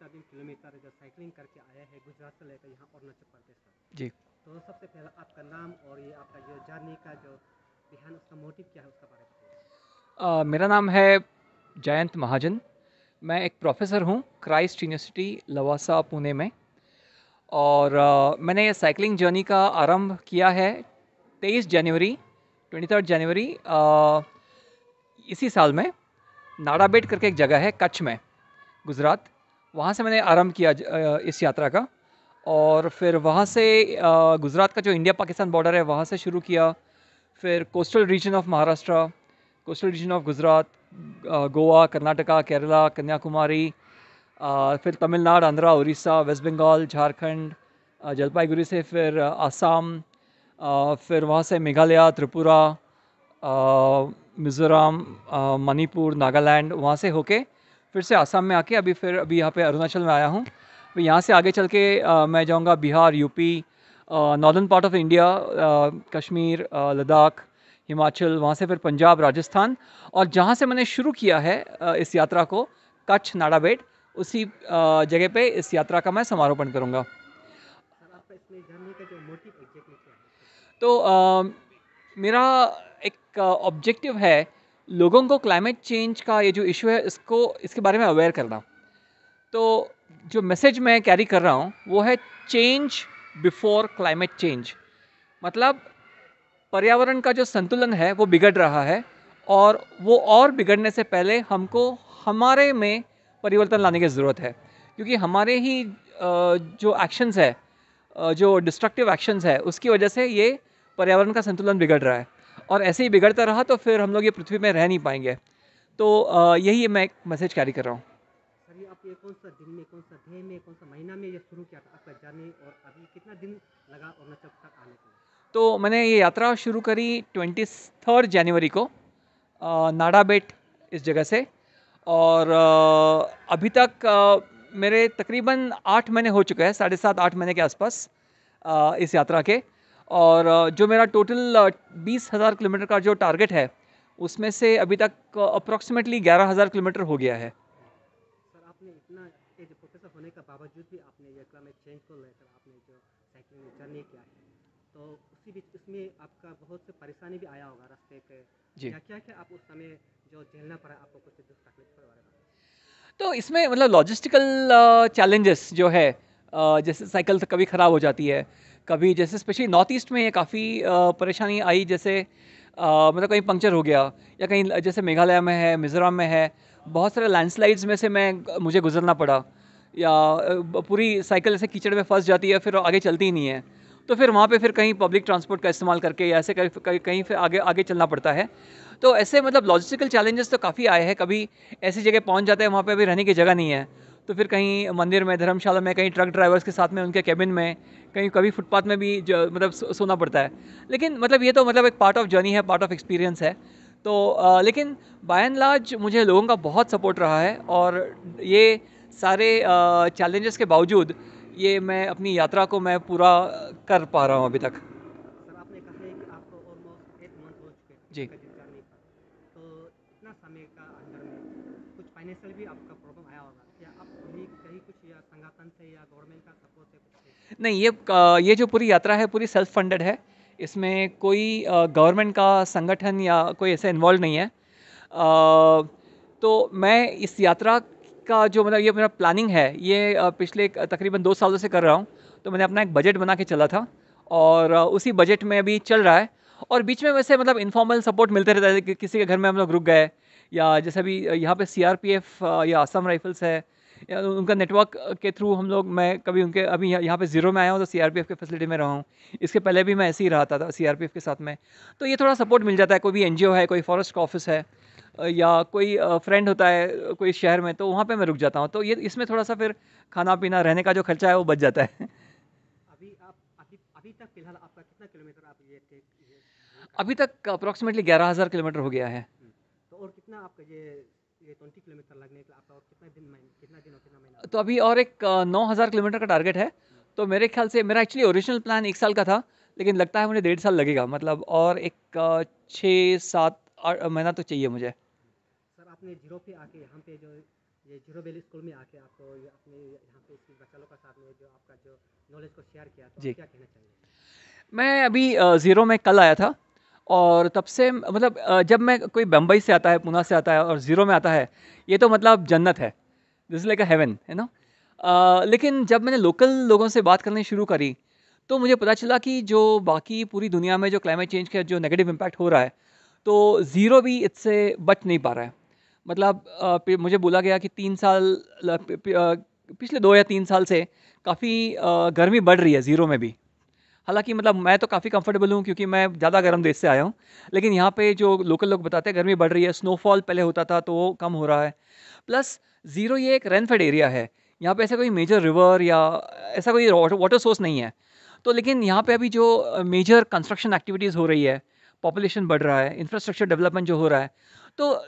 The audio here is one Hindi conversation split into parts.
दिन किलोमीटर जो साइकिलिंग करके आए हैं गुजरात से लेकर यहाँ अरुणाचल प्रदेश तक। जी। तो सबसे पहले आपका नाम और ये आपका जो जर्नी का जो बिहान उसका मोटिव क्या है उसका बारे में बताइए। मेरा नाम है जयंत महाजन। मैं एक प्रोफेसर हूँ क्राइस्ट यूनिवर्सिटी लवासा पुणे में। और मैंने ये साइकिलिंग जर्नी का आरंभ किया है 23 जनवरी 23 जनवरी इसी साल में। नाड़ाबेट करके एक जगह है कच्छ में, गुजरात। वहाँ से मैंने आरंभ किया इस यात्रा का। और फिर वहाँ से गुजरात का जो इंडिया पाकिस्तान बॉर्डर है वहाँ से शुरू किया। फिर coastal region of Maharashtra, coastal region of Gujarat, Goa, Karnataka, Kerala, Kanyakumari, फिर तमिलनाडु, आंध्रा, उड़ीसा, वेस्ट बंगाल, झारखंड, जलपाईगुड़ी से फिर आसाम, फिर वहाँ से मेघालय, त्रिपुरा, मिज़ोरम, मणिपुर, नागालैंड, वहाँ से होके फिर से आसाम में आके अभी यहाँ पे अरुणाचल में आया हूँ। फिर यहाँ से आगे चल के मैं जाऊँगा Bihar, UP, northern part of India, Kashmir, Ladakh, Himachal, वहाँ से फिर पंजाब, राजस्थान। और जहाँ से मैंने शुरू किया है इस यात्रा को, कच्छ, नाड़ाबेट, उसी जगह पे इस यात्रा का मैं समारोपण करूँगा। सर आपका इसमें जर्नी का जो मोटिव एग्जैक्टली क्या है। तो मेरा एक ऑब्जेक्टिव है लोगों को क्लाइमेट चेंज का ये जो इशू है इसके बारे में अवेयर करना। तो जो मैसेज मैं कैरी कर रहा हूँ वो है चेंज बिफोर क्लाइमेट चेंज। मतलब पर्यावरण का जो संतुलन है वो बिगड़ रहा है, और वो और बिगड़ने से पहले हमको हमारे में परिवर्तन लाने की ज़रूरत है। क्योंकि हमारे ही जो एक्शंस है, जो डिस्ट्रक्टिव एक्शंस है, उसकी वजह से ये पर्यावरण का संतुलन बिगड़ रहा है। और ऐसे ही बिगड़ता रहा तो फिर हम लोग ये पृथ्वी में रह नहीं पाएंगे। तो यही मैं एक मैसेज कैरी कर रहा हूँ। सर ये आप ये कौन सा दिन में कौन सा ध्येय में कौन सा महीना में ये शुरू किया था आपका जर्नी और अभी कितना दिन लगा अरुणाचल तक आने के लिए। तो मैंने ये यात्रा शुरू करी 23 जनवरी को, नाड़ाबेट इस जगह से। और अभी तक मेरे तकरीबन 8 महीने हो चुके हैं, 7.5-8 महीने के आसपास इस यात्रा के। और जो मेरा टोटल 20,000 किलोमीटर का जो टारगेट है उसमें से अभी तक अप्रॉक्सीमेटली 11,000 किलोमीटर हो गया है। सर आपने इतना एज प्रोफेसर होने के बावजूद भी आपने ये क्लाइमेट चेंज को लेकर आपने जो साइकिलिंग में जर्नी किया है, तो उसी बीच इसमें आपका बहुत से परेशानी भी आया होगा रास्ते पे। जी। या क्या क्या आप उस समय जो झेलना पड़ा आपको कुछ दुख तकलीफ के बारे में। तो इसमें मतलब लॉजिस्टिकल चैलेंजेस जो है, जैसे साइकिल कभी ख़राब हो जाती है, कभी जैसे स्पेशली नॉर्थ ईस्ट में ये काफ़ी परेशानी आई। जैसे मतलब कहीं पंक्चर हो गया, या कहीं जैसे मेघालय में है, मिज़ोरम में है, बहुत सारे लैंडस्लाइड्स में से मुझे गुजरना पड़ा। या पूरी साइकिल ऐसे कीचड़ में फंस जाती है, फिर आगे चलती ही नहीं है। तो फिर वहाँ पे फिर कहीं पब्लिक ट्रांसपोर्ट का इस्तेमाल करके या ऐसे कहीं फिर आगे आगे चलना पड़ता है। तो ऐसे मतलब लॉजिस्टिकल चैलेंजेस तो काफ़ी आए हैं। कभी ऐसी जगह पहुंच जाते हैं वहाँ पे अभी रहने की जगह नहीं है, तो फिर कहीं मंदिर में, धर्मशाला में, कहीं ट्रक ड्राइवर्स के साथ में उनके केबिन में, कहीं कभी फुटपाथ में भी मतलब सोना पड़ता है। लेकिन मतलब ये तो मतलब एक पार्ट ऑफ जर्नी है, पार्ट ऑफ एक्सपीरियंस है। तो लेकिन बाय एंड लार्ज मुझे लोगों का बहुत सपोर्ट रहा है। और ये सारे चैलेंजेस के बावजूद ये मैं अपनी यात्रा को मैं पूरा कर पा रहा हूँ अभी तक। सर आपने कहा है कि आपको ऑलमोस्ट 8 मंथ हो चुके हैं जी। आपका जिस जर्नी पर। तो इतना समय का अंदर में कुछ फाइनेंशियल भी आपका प्रॉब्लम आया होगा क्या आप कहीं कहीं कुछ या संगठन से या गवर्नमेंट का सपोर्ट से कुछ थे। नहीं, ये जो पूरी यात्रा है पूरी सेल्फ फंडेड है। इसमें कोई गवर्नमेंट का संगठन या कोई ऐसे इन्वॉल्व नहीं है। तो मैं इस यात्रा का जो मतलब ये मेरा प्लानिंग है, ये पिछले तकरीबन 2 सालों से कर रहा हूँ। तो मैंने अपना एक बजट बना के चला था, और उसी बजट में अभी चल रहा है। और बीच में वैसे मतलब इनफॉर्मल सपोर्ट मिलते रहता है कि किसी के घर में हम लोग रुक गए, या जैसे अभी यहाँ पे सीआरपीएफ या असम राइफल्स है, या उनका नेटवर्क के थ्रू हम लोग, मैं कभी उनके अभी यहाँ पे ज़ीरो में आया हूँ तो सीआरपीएफ के फैसिलिटी में रहा हूँ। इसके पहले भी मैं ऐसे ही रहा था सीआरपीएफ के साथ में। तो ये थोड़ा सपोर्ट मिल जाता है। कोई भी एनजीओ है, कोई फॉरेस्ट का ऑफिस है, या कोई फ्रेंड होता है कोई शहर में, तो वहाँ पे मैं रुक जाता हूँ। तो ये इसमें थोड़ा सा फिर खाना पीना रहने का जो खर्चा है वो बच जाता है। अभी आप अभी अभी तक फिलहाल आपका कितना किलोमीटर आप ये टेक ये अभी तक अप्रॉक्सीमेटली 11,000 किलोमीटर हो गया है। तो और कितना आपका ये 20 किलोमीटर लगने के लिए आपका और कितना दिन और कितना महीना तो अभी और एक 9,000 किलोमीटर का टारगेट है। तो मेरे ख्याल से मेरा एक्चुअली ओरिजिनल प्लान 1 साल का था, लेकिन लगता है मुझे 1.5 साल लगेगा। मतलब और एक 6-7 महीना तो चाहिए मुझे। सर आपने जीरो पे आके यहाँ पे जो ये जीरो वैली स्कूल में आके आपको ये अपने यहाँ पे इस बच्चों के साथ में जो आपका जो नॉलेज को शेयर किया, तो जी। आप क्या कहना चाहेंगे? मैं अभी ज़ीरो में कल आया था और तब से मतलब जब मैं कोई बम्बई से आता है, पूना से आता है और ज़ीरो में आता है, ये तो मतलब जन्नत है। This is like a heaven, है ना? लेकिन जब मैंने लोकल लोगों से बात करनी शुरू करी, तो मुझे पता चला कि जो बाकी पूरी दुनिया में जो क्लाइमेट चेंज का जो नेगेटिव इम्पैक्ट हो रहा है, तो ज़ीरो भी इससे बच नहीं पा रहा है। मतलब मुझे बोला गया कि 3 साल पिछले 2 या 3 साल से काफ़ी गर्मी बढ़ रही है ज़ीरो में भी। हालाँकि मतलब मैं तो काफ़ी कंफर्टेबल हूँ क्योंकि मैं ज़्यादा गर्म देश से आया हूँ। लेकिन यहाँ पे जो लोकल लोग बताते हैं गर्मी बढ़ रही है, स्नोफॉल पहले होता था तो वो कम हो रहा है। प्लस ज़ीरो ये एक रेनफेड एरिया है। यहाँ पे ऐसा कोई मेजर रिवर या ऐसा कोई वाटर सोर्स नहीं है। तो लेकिन यहाँ पे अभी जो मेजर कंस्ट्रक्शन एक्टिविटीज़ हो रही है, पॉपुलेशन बढ़ रहा है, इंफ्रास्ट्रक्चर डेवलपमेंट जो हो रहा है, तो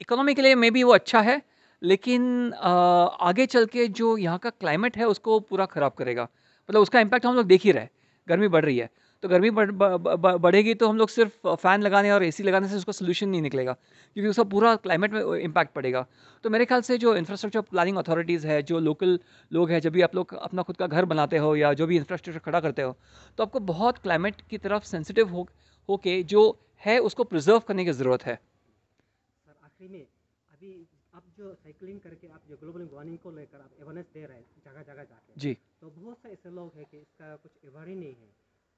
इकोनॉमी के लिए मे बी वो अच्छा है, लेकिन आगे चल के जो यहाँ का क्लाइमेट है उसको पूरा ख़राब करेगा। मतलब उसका इम्पैक्ट हम लोग देख ही रहे हैं, गर्मी बढ़ रही है। तो गर्मी बढ़ेगी तो हम लोग सिर्फ फ़ैन लगाने और एसी लगाने से उसका सोल्यूशन नहीं निकलेगा, क्योंकि उसका पूरा क्लाइमेट में इम्पैक्ट पड़ेगा। तो मेरे ख्याल से जो इंफ्रास्ट्रक्चर प्लानिंग अथॉरिटीज़ है, जो लोकल लोग हैं, जब भी आप लोग अपना खुद का घर बनाते हो या जो भी इंफ्रास्ट्रक्चर खड़ा करते हो, तो आपको बहुत क्लाइमेट की तरफ सेंसिटिव होके जो है उसको प्रिजर्व करने की ज़रूरत है। सर आखिरी में अभी आप जो साइकिलिंग करके आप जो ग्लोबल वार्मिंग को लेकर आप अवेयरनेस दे रहे हैं जगह जगह जाके, जी। तो बहुत से ऐसे लोग हैं कि इसका कुछ अवेयर ही नहीं है,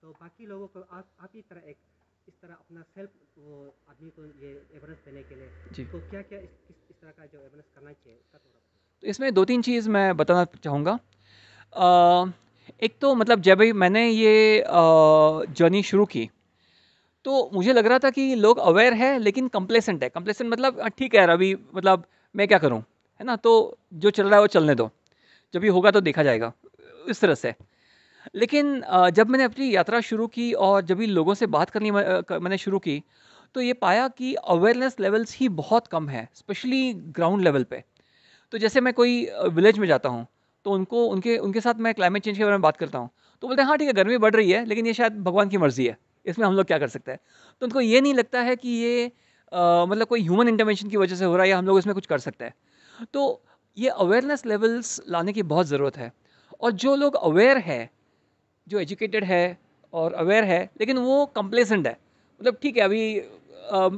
तो बाकी लोगों को आप ही तरह एक इस तरह अपना सेल्फ वो आदमी को ये अवेयरनेस देने के लिए जी। तो क्या क्या इस तरह का जो अवेयरनेस करना चाहिए इसका थोड़ा तो इसमें 2-3 चीज़ मैं बताना चाहूँगा। अ, एक तो मतलब जब भी मैंने ये जर्नी शुरू की, तो मुझे लग रहा था कि लोग अवेयर है लेकिन कंप्लेसेंट है। कंप्लेसेंट मतलब ठीक है यार, अभी मतलब मैं क्या करूँ, है ना? तो जो चल रहा है वो चलने दो, जब भी होगा तो देखा जाएगा, इस तरह से। लेकिन जब मैंने अपनी यात्रा शुरू की और जब भी लोगों से बात करनी मैंने शुरू की, तो ये पाया कि अवेयरनेस लेवल्स ही बहुत कम है, स्पेशली ग्राउंड लेवल पे। तो जैसे मैं कोई विलेज में जाता हूँ, तो उनको उनके उनके साथ मैं क्लाइमेट चेंज के बारे में बात करता हूँ, तो बोलते हैं हाँ ठीक है, गर्मी बढ़ रही है, लेकिन ये शायद भगवान की मर्ज़ी है, इसमें हम लोग क्या कर सकते हैं। तो उनको ये नहीं लगता है कि ये मतलब कोई ह्यूमन इंटरवेंशन की वजह से हो रहा है या हम लोग इसमें कुछ कर सकते हैं। तो ये अवेयरनेस लेवल्स लाने की बहुत ज़रूरत है। और जो लोग अवेयर है, जो एजुकेटेड है और अवेयर है, लेकिन वो कंप्लेसेंट है, मतलब ठीक है अभी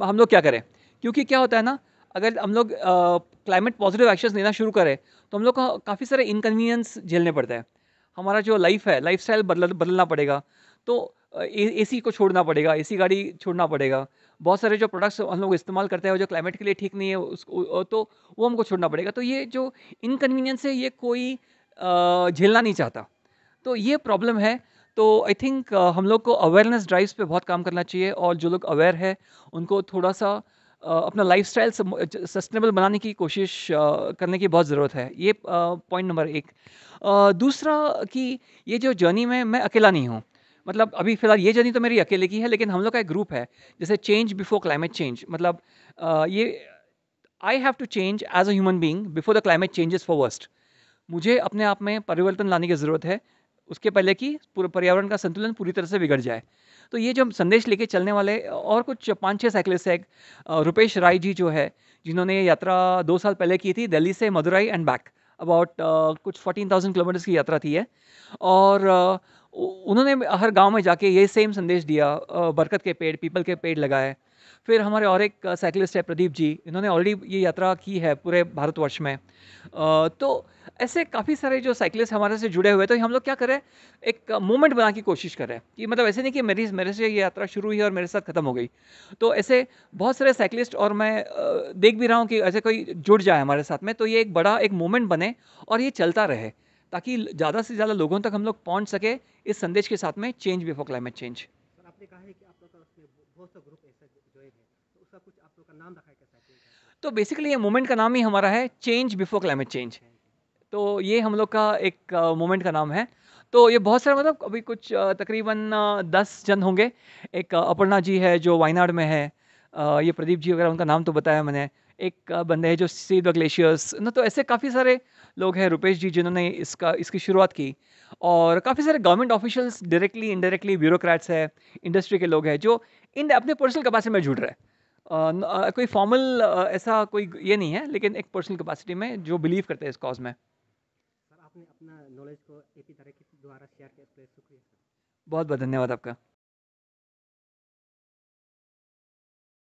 हम लोग क्या करें। क्योंकि क्या होता है ना, अगर हम लोग क्लाइमेट पॉजिटिव एक्शंस लेना शुरू करें, तो हम लोग को काफ़ी सारे इनकन्वीनियंस झेलने पड़ते हैं। हमारा जो लाइफ है, लाइफस्टाइल बदलना पड़ेगा। तो एसी को छोड़ना पड़ेगा, एसी गाड़ी छोड़ना पड़ेगा। बहुत सारे जो प्रोडक्ट्स हम लोग इस्तेमाल करते हैं, वो जो क्लाइमेट के लिए ठीक नहीं है, उसको तो वो हमको छोड़ना पड़ेगा। तो ये जो इनकन्वीनियंस है, ये कोई झेलना नहीं चाहता। तो ये प्रॉब्लम है। तो आई थिंक हम लोग को अवेयरनेस ड्राइव्स पे बहुत काम करना चाहिए, और जो लोग अवेयर है उनको थोड़ा सा अपना लाइफस्टाइल सस्टेनेबल बनाने की कोशिश करने की बहुत ज़रूरत है। ये पॉइंट नंबर एक। दूसरा कि ये जो जर्नी में मैं अकेला नहीं हूँ। मतलब अभी फ़िलहाल ये जर्नी तो मेरी अकेले की है, लेकिन हम लोग का एक ग्रुप है, जैसे चेंज बिफोर क्लाइमेट चेंज। मतलब ये I have to change as a human being before the climate changes for worst. मुझे अपने आप में परिवर्तन लाने की ज़रूरत है, उसके पहले कि पूरे पर्यावरण का संतुलन पूरी तरह से बिगड़ जाए। तो ये जो हम संदेश लेके चलने वाले और कुछ 5-6 साइक्लिस्ट हैं, रुपेश राय जी जो है, जिन्होंने ये यात्रा 2 साल पहले की थी, दिल्ली से मदुरई एंड बैक, अबाउट कुछ 14,000 किलोमीटर्स की यात्रा थी ये। और उन्होंने हर गाँव में जाके ये सेम संदेश दिया, बरगद के पेड़, पीपल के पेड़ लगाए। फिर हमारे और एक साइक्लिस्ट है प्रदीप जी, इन्होंने ऑलरेडी ये यात्रा की है पूरे भारतवर्ष में। तो ऐसे काफ़ी सारे जो साइक्लिस्ट हमारे से जुड़े हुए हैं, तो हम लोग क्या करें, एक मूवमेंट बनाने की कोशिश करें कि मतलब ऐसे नहीं कि मेरे से ये यात्रा शुरू हुई और मेरे साथ ख़त्म हो गई। तो ऐसे बहुत सारे साइक्लिस्ट, और मैं देख भी रहा हूँ कि ऐसे कोई जुड़ जाए हमारे साथ में, तो ये एक बड़ा एक मूवमेंट बने और ये चलता रहे, ताकि ज़्यादा से ज़्यादा लोगों तक हम लोग पहुँच सके इस संदेश के साथ में, change before climate change. Sir आपने कहा है कि आप लोग का उसमें बहुत सा ग्रुप ऐसा ज्वाइन है, तो उसका कुछ आप लोग का नाम रखा है क्या साइकिलिंग का? तो बेसिकली ये मूवमेंट का नाम ही हमारा है, change before climate change. Thank you. तो ये हम लोग का एक मूवमेंट का नाम है। तो ये बहुत सारे, मतलब अभी कुछ तकरीबन 10 जन होंगे। एक अपर्णा जी है जो वायनाड में है, ये प्रदीप जी वगैरह, उनका नाम तो बताया मैंने। एक बंदे हैं जो सी द ग्लेशियर्स ना, तो ऐसे काफ़ी सारे लोग हैं। रुपेश जी जिन्होंने इसकी शुरुआत की, और काफ़ी सारे government officials, directly indirectly bureaucrats हैं, इंडस्ट्री के लोग हैं जो इन अपने पर्सनल कैपेसिटी में जुड़ रहे हैं। कोई फॉर्मल ऐसा कोई ये नहीं है, लेकिन एक पर्सनल कैपेसिटी में जो बिलीव करते हैं इस कॉज में। सर आपने अपना नॉलेज को एपी तरह के द्वारा शेयर किया, इसके लिए शुक्रिया सर। बहुत बहुत धन्यवाद आपका।